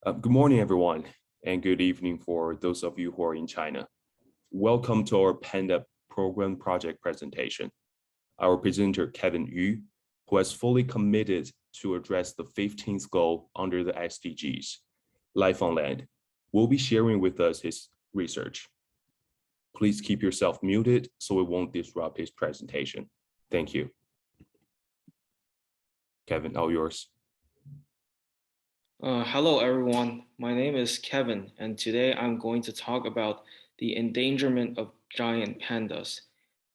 Good morning, everyone, and good evening for those of you who are in China. Welcome to our Panda program project presentation. Our presenter, Kevin Yu, who has fully committed to address the 15th goal under the SDGs, Life on Land, will be sharing with us his research. Please keep yourself muted so it won't disrupt his presentation. Thank you. Kevin, all yours. Hello, everyone. My name is Kevin, and today I'm going to talk about the endangerment of giant pandas,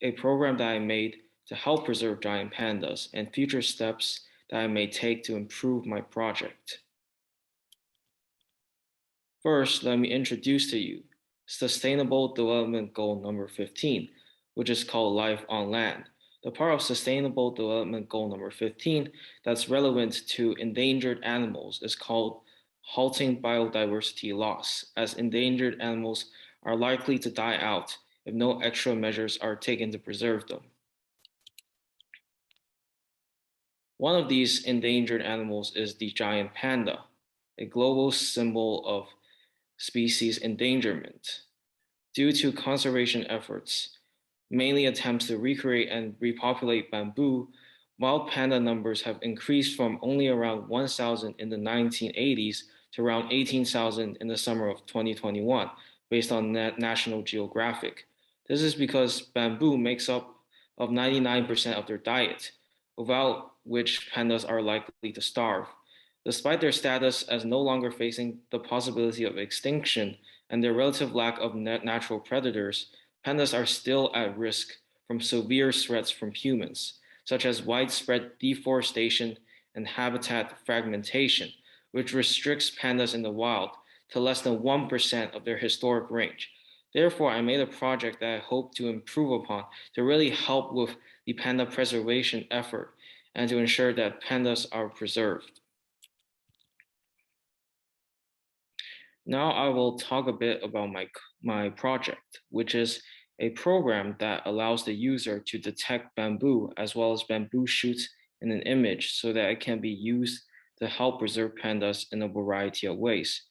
a program that I made to help preserve giant pandas and future steps that I may take to improve my project. First, let me introduce to you Sustainable Development Goal number 15, which is called Life on Land. The part of Sustainable Development Goal number 15 that's relevant to endangered animals is called halting biodiversity loss, as endangered animals are likely to die out if no extra measures are taken to preserve them. One of these endangered animals is the giant panda, a global symbol of species endangerment. Due to conservation efforts, mainly attempts to recreate and repopulate bamboo, wild panda numbers have increased from only around 1,000 in the 1980s to around 18,000 in the summer of 2021, based on National Geographic. This is because bamboo makes up of 99% of their diet, without which pandas are likely to starve. Despite their status as no longer facing the possibility of extinction and their relative lack of natural predators, pandas are still at risk from severe threats from humans, such as widespread deforestation and habitat fragmentation, which restricts pandas in the wild to less than 1% of their historic range. Therefore, I made a project that I hope to improve upon to really help with the panda preservation effort and to ensure that pandas are preserved. Now I will talk a bit about my project, which is a program that allows the user to detect bamboo as well as bamboo shoots in an image so that it can be used to help preserve pandas in a variety of ways.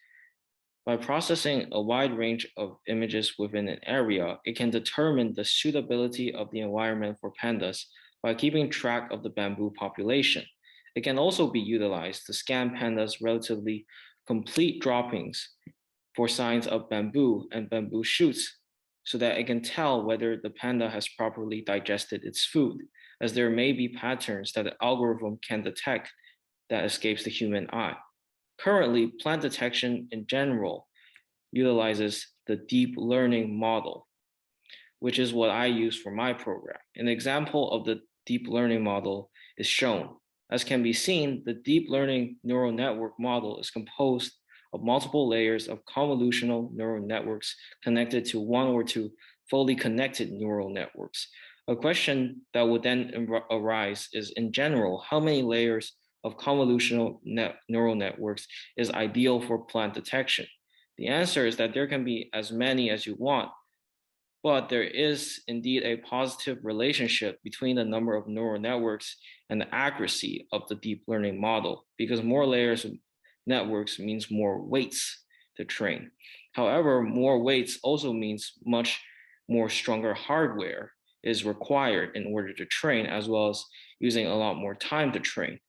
By processing a wide range of images within an area, it can determine the suitability of the environment for pandas by keeping track of the bamboo population. It can also be utilized to scan pandas' relatively complete droppings for signs of bamboo and bamboo shoots so that it can tell whether the panda has properly digested its food, as there may be patterns that the algorithm can detect that escapes the human eye. Currently, plant detection in general utilizes the deep learning model, which is what I use for my program. An example of the deep learning model is shown. As can be seen, the deep learning neural network model is composed of multiple layers of convolutional neural networks connected to one or two fully connected neural networks. A question that would then arise is, in general, how many layers of convolutional neural networks is ideal for plant detection? The answer is that there can be as many as you want, but there is indeed a positive relationship between the number of neural networks and the accuracy of the deep learning model, because more layers of networks means more weights to train. However, more weights also means much more stronger hardware is required in order to train, as well as using a lot more time to train.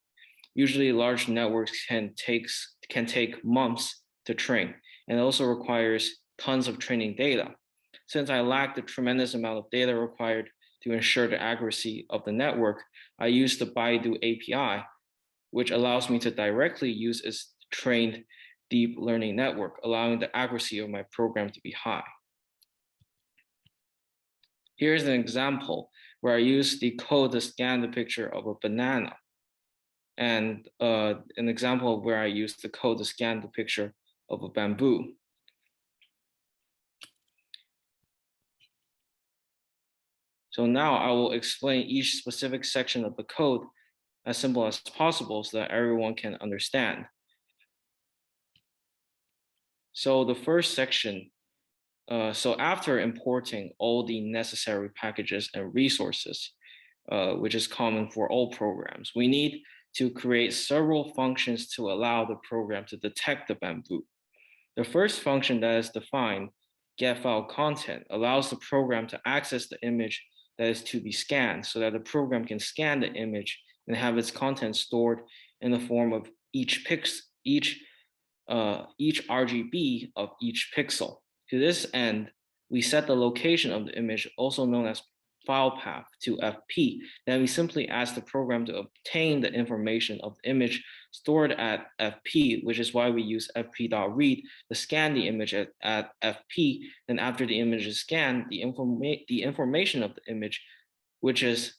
Usually large networks can take months to train, and it also requires tons of training data. Since I lack the tremendous amount of data required to ensure the accuracy of the network, I use the Baidu API, which allows me to directly use its trained deep learning network, allowing the accuracy of my program to be high. Here's an example where I use the code to scan the picture of a banana, and an example of where I use the code to scan the picture of a bamboo. So now I will explain each specific section of the code as simple as possible so that everyone can understand. So the first section, so after importing all the necessary packages and resources, which is common for all programs, we need to create several functions to allow the program to detect the bamboo. The first function that is defined, getFileContent, allows the program to access the image that is to be scanned so that the program can scan the image and have its content stored in the form of each RGB of each pixel. To this end, we set the location of the image, also known as file path, to FP. Then we simply ask the program to obtain the information of the image stored at FP, which is why we use fp.read to scan the image at FP. Then after the image is scanned, the information of the image, which is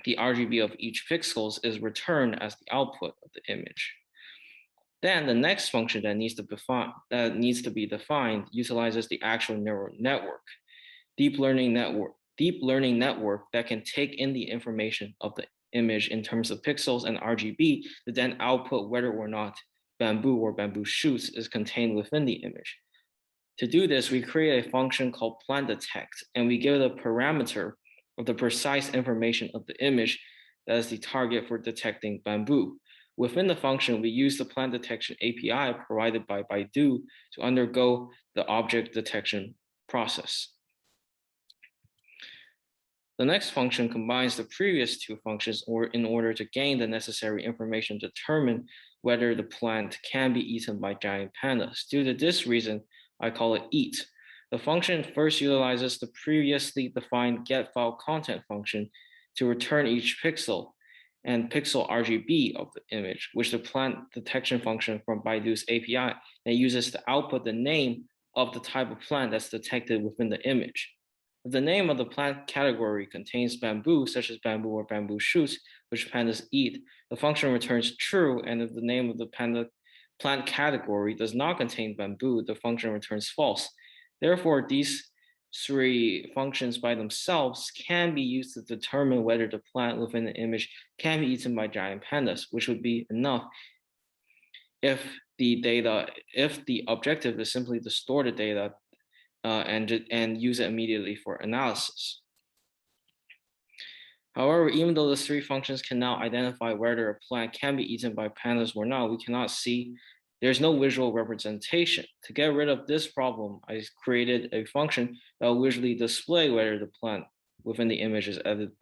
the RGB of each pixels, is returned as the output of the image. Then the next function that needs to be defined utilizes the actual neural network, deep learning network that can take in the information of the image in terms of pixels and RGB to then output whether or not bamboo or bamboo shoots is contained within the image. To do this, we create a function called PlantDetect, and we give it a parameter of the precise information of the image that is the target for detecting bamboo. Within the function, we use the plant detection API provided by Baidu to undergo the object detection process. The next function combines the previous two functions in order to gain the necessary information to determine whether the plant can be eaten by giant pandas. Due to this reason, I call it eat. The function first utilizes the previously defined getFileContent function to return each pixel and pixel RGB of the image, which the plant detection function from Baidu's API that uses to output the name of the type of plant that's detected within the image. If the name of the plant category contains bamboo, such as bamboo or bamboo shoots, which pandas eat, the function returns true, and if the name of the plant category does not contain bamboo, the function returns false. Therefore, these three functions by themselves can be used to determine whether the plant within the image can be eaten by giant pandas, which would be enough if the objective is simply to store the data and use it immediately for analysis. However, even though the three functions can now identify whether a plant can be eaten by pandas or not, we cannot see. There's no visual representation. To get rid of this problem, I created a function that will visually display whether the plant within the image is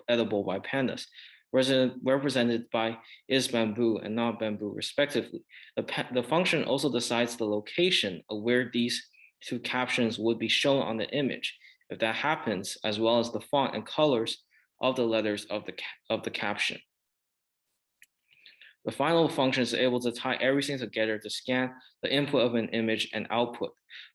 edible by pandas, represented by is bamboo and not bamboo, respectively. The function also decides the location of where these two captions would be shown on the image. If that happens, as well as the font and colors of the letters of the caption. The final function is able to tie everything together to scan the input of an image and output,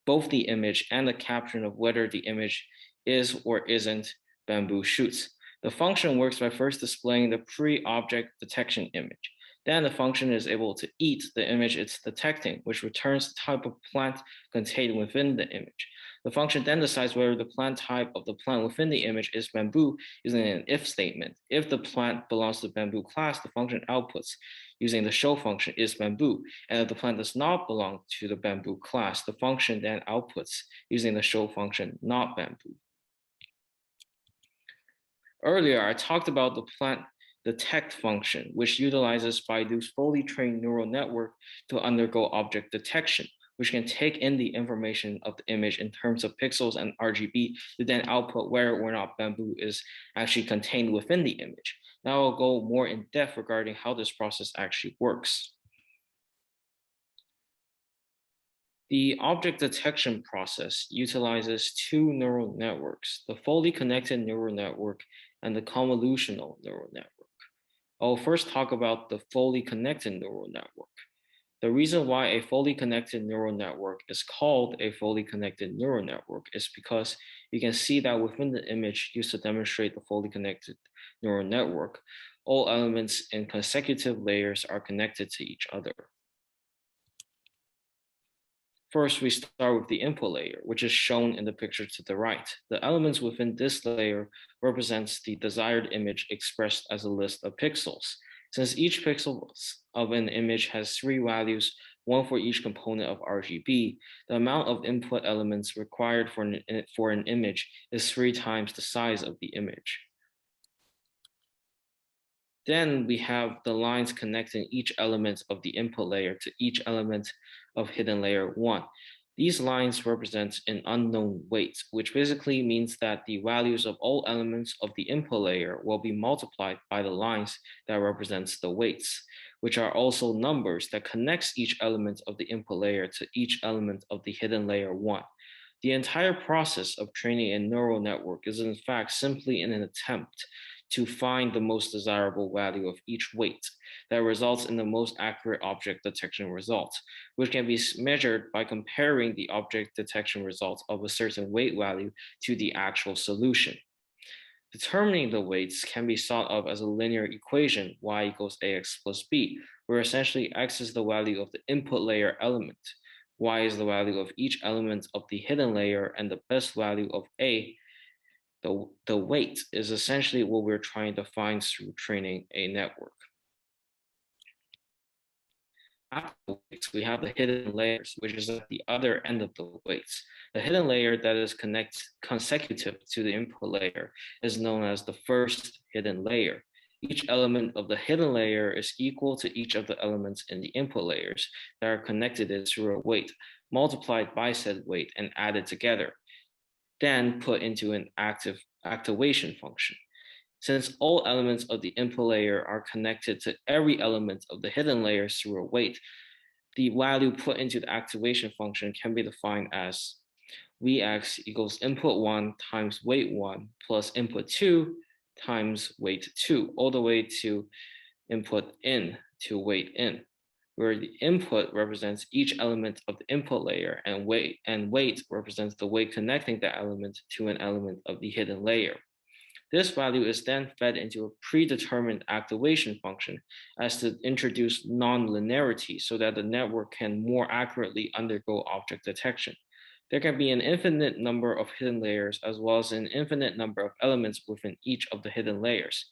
both the image and the caption of whether the image is or isn't bamboo shoots. The function works by first displaying the pre-object detection image. Then the function is able to eat the image it's detecting, which returns the type of plant contained within the image. The function then decides whether the plant type of the plant within the image is bamboo using an if statement. If the plant belongs to the bamboo class, the function outputs using the show function is bamboo. And if the plant does not belong to the bamboo class, the function then outputs using the show function not bamboo. Earlier, I talked about the plant detect function, which utilizes Baidu's fully trained neural network to undergo object detection, which can take in the information of the image in terms of pixels and RGB to then output whether or not bamboo is actually contained within the image. Now I'll go more in depth regarding how this process actually works. The object detection process utilizes two neural networks, the fully connected neural network and the convolutional neural network. I'll first talk about the fully connected neural network. The reason why a fully connected neural network is called a fully connected neural network is because you can see that within the image used to demonstrate the fully connected neural network, all elements in consecutive layers are connected to each other. First, we start with the input layer, which is shown in the picture to the right. The elements within this layer represents the desired image expressed as a list of pixels. Since each pixel of an image has 3 values, one for each component of RGB, the amount of input elements required for an image is 3 times the size of the image. Then we have the lines connecting each element of the input layer to each element of hidden layer 1. These lines represent an unknown weight, which basically means that the values of all elements of the input layer will be multiplied by the lines that represents the weights, which are also numbers that connects each element of the input layer to each element of the hidden layer 1. The entire process of training a neural network is in fact simply an attempt to find the most desirable value of each weight that results in the most accurate object detection results, which can be measured by comparing the object detection results of a certain weight value to the actual solution. Determining the weights can be thought of as a linear equation, y equals ax plus b, where essentially x is the value of the input layer element, y is the value of each element of the hidden layer, and the best value of a, the weight, is essentially what we're trying to find through training a network. After the weights, we have the hidden layers, which is at the other end of the weights. The hidden layer that is consecutive to the input layer is known as the first hidden layer. Each element of the hidden layer is equal to each of the elements in the input layers that are connected through a weight, multiplied by said weight and added together, then put into an activation function. Since all elements of the input layer are connected to every element of the hidden layers through a weight, the value put into the activation function can be defined as Vx equals input 1 times weight 1 plus input 2 times weight 2, all the way to input in to weight in, where the input represents each element of the input layer and weight represents the weight connecting that element to an element of the hidden layer. This value is then fed into a predetermined activation function as to introduce non-linearity so that the network can more accurately undergo object detection. There can be an infinite number of hidden layers as well as an infinite number of elements within each of the hidden layers.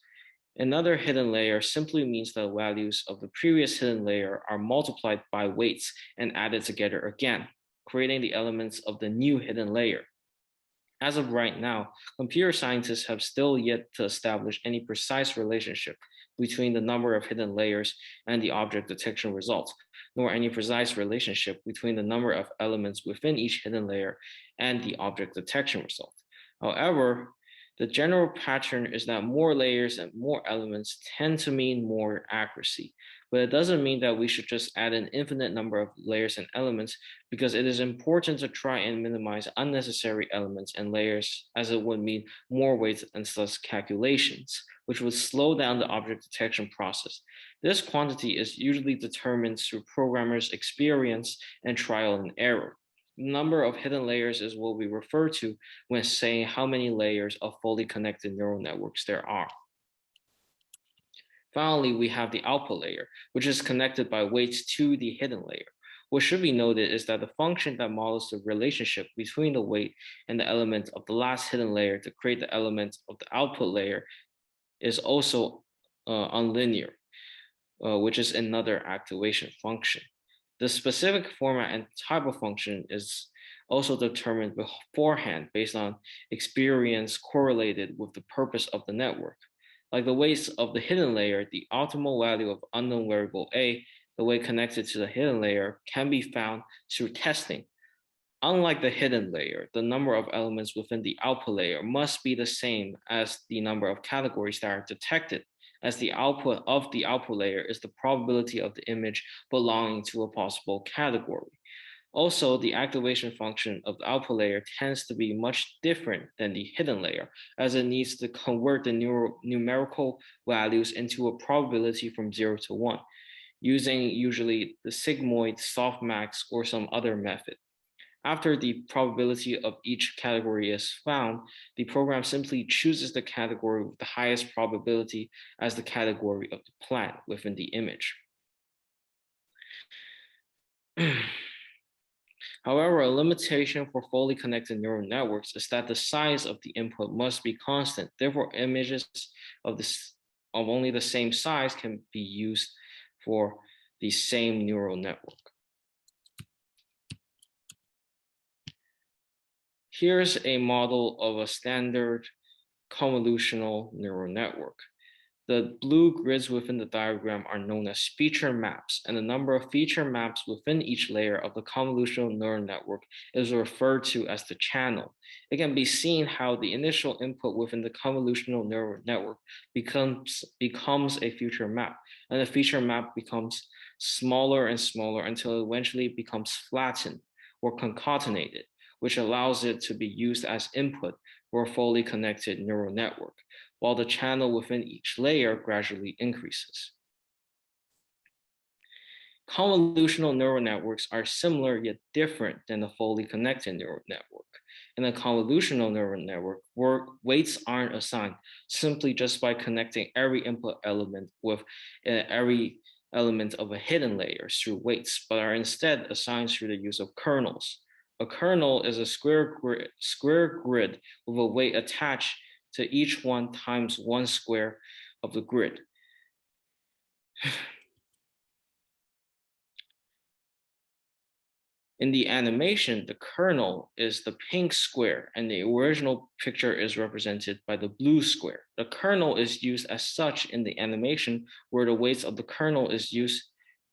Another hidden layer simply means the values of the previous hidden layer are multiplied by weights and added together again, creating the elements of the new hidden layer. As of right now, computer scientists have still yet to establish any precise relationship between the number of hidden layers and the object detection results, nor any precise relationship between the number of elements within each hidden layer and the object detection result. However, the general pattern is that more layers and more elements tend to mean more accuracy, but it doesn't mean that we should just add an infinite number of layers and elements, because it is important to try and minimize unnecessary elements and layers, as it would mean more weights and thus calculations, which would slow down the object detection process. This quantity is usually determined through programmers' experience and trial and error. The number of hidden layers is what we refer to when saying how many layers of fully connected neural networks there are. Finally, we have the output layer, which is connected by weights to the hidden layer. What should be noted is that the function that models the relationship between the weight and the element of the last hidden layer to create the element of the output layer is also unlinear, which is another activation function. The specific format and type of function is also determined beforehand based on experience correlated with the purpose of the network. Like the weights of the hidden layer, the optimal value of unknown variable A, the weight connected to the hidden layer, can be found through testing. Unlike the hidden layer, the number of elements within the output layer must be the same as the number of categories that are detected, as the output of the output layer is the probability of the image belonging to a possible category. Also, the activation function of the output layer tends to be much different than the hidden layer, as it needs to convert the numerical values into a probability from 0 to 1, using usually the sigmoid, softmax, or some other method. After the probability of each category is found, the program simply chooses the category with the highest probability as the category of the plant within the image. However, a limitation for fully connected neural networks is that the size of the input must be constant. Therefore, images of only the same size can be used for the same neural network. Here's a model of a standard convolutional neural network. The blue grids within the diagram are known as feature maps, and the number of feature maps within each layer of the convolutional neural network is referred to as the channel. It can be seen how the initial input within the convolutional neural network becomes a feature map, and the feature map becomes smaller and smaller until it eventually becomes flattened or concatenated, which allows it to be used as input for a fully connected neural network, while the channel within each layer gradually increases. Convolutional neural networks are similar yet different than a fully connected neural network. In a convolutional neural network, weights aren't assigned simply just by connecting every input element with every element of a hidden layer through weights, but are instead assigned through the use of kernels. A kernel is a square grid with a weight attached to each one times one square of the grid. In the animation, the kernel is the pink square and the original picture is represented by the blue square. The kernel is used as such in the animation where the weights of the kernel is used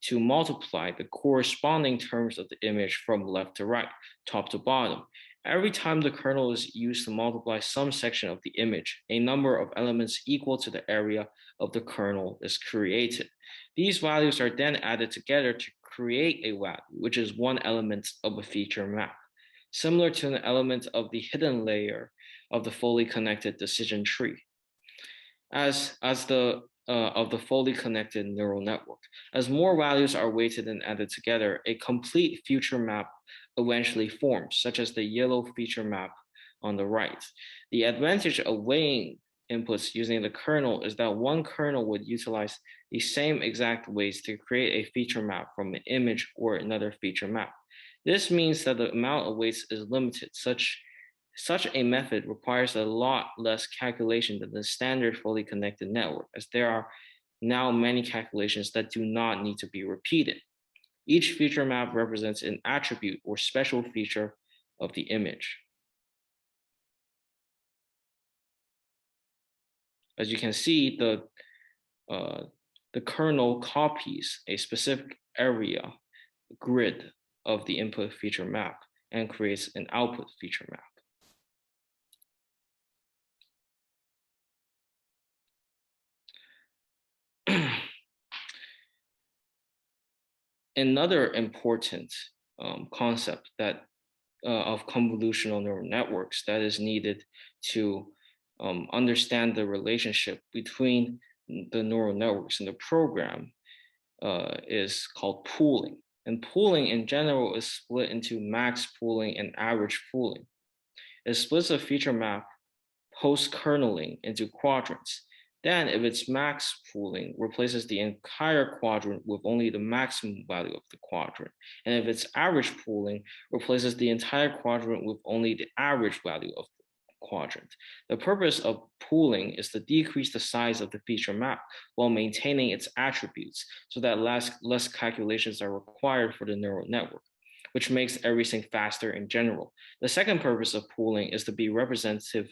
to multiply the corresponding terms of the image from left to right, top to bottom. Every time the kernel is used to multiply some section of the image, a number of elements equal to the area of the kernel is created. These values are then added together to create a value, which is one element of a feature map, similar to an element of the hidden layer of the fully connected decision tree. As of the fully connected neural network. As more values are weighted and added together, a complete feature map eventually forms, such as the yellow feature map on the right. The advantage of weighing inputs using the kernel is that one kernel would utilize the same exact weights to create a feature map from an image or another feature map. This means that the amount of weights is limited. Such a method requires a lot less calculation than the standard fully connected network, as there are now many calculations that do not need to be repeated. Each feature map represents an attribute or special feature of the image. As you can see, the kernel copies a specific area grid of the input feature map and creates an output feature map. Another important concept that of convolutional neural networks that is needed to understand the relationship between the neural networks in the program is called pooling. And pooling in general is split into max pooling and average pooling. It splits a feature map post-kerneling into quadrants. Then, if its max pooling replaces the entire quadrant with only the maximum value of the quadrant, and if its average pooling replaces the entire quadrant with only the average value of the quadrant. The purpose of pooling is to decrease the size of the feature map while maintaining its attributes so that less calculations are required for the neural network, which makes everything faster in general. The second purpose of pooling is to be representative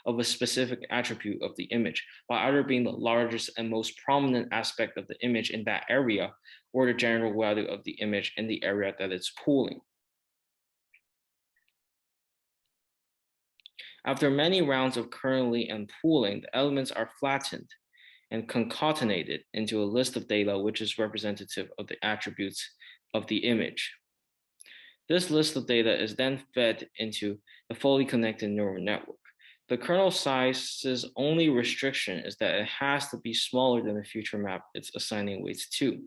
of a specific attribute of the image, by either being the largest and most prominent aspect of the image in that area, or the general value of the image in the area that it's pooling. After many rounds of kerneling and pooling, the elements are flattened and concatenated into a list of data which is representative of the attributes of the image. This list of data is then fed into the fully connected neural network. The kernel size's only restriction is that it has to be smaller than the feature map it's assigning weights to.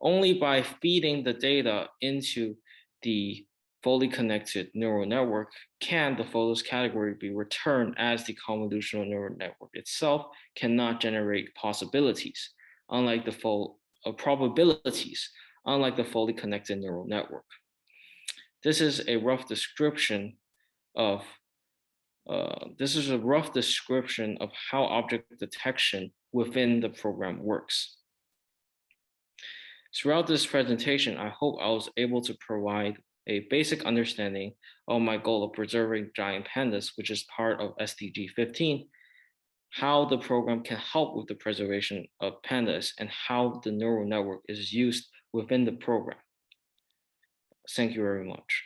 Only by feeding the data into the fully connected neural network can the photos category be returned, as the convolutional neural network itself cannot generate possibilities, unlike the probabilities, unlike the fully connected neural network. This is a rough description of how object detection within the program works. Throughout this presentation, I hope I was able to provide a basic understanding of my goal of preserving giant pandas, which is part of SDG 15, how the program can help with the preservation of pandas, and how the neural network is used within the program. Thank you very much.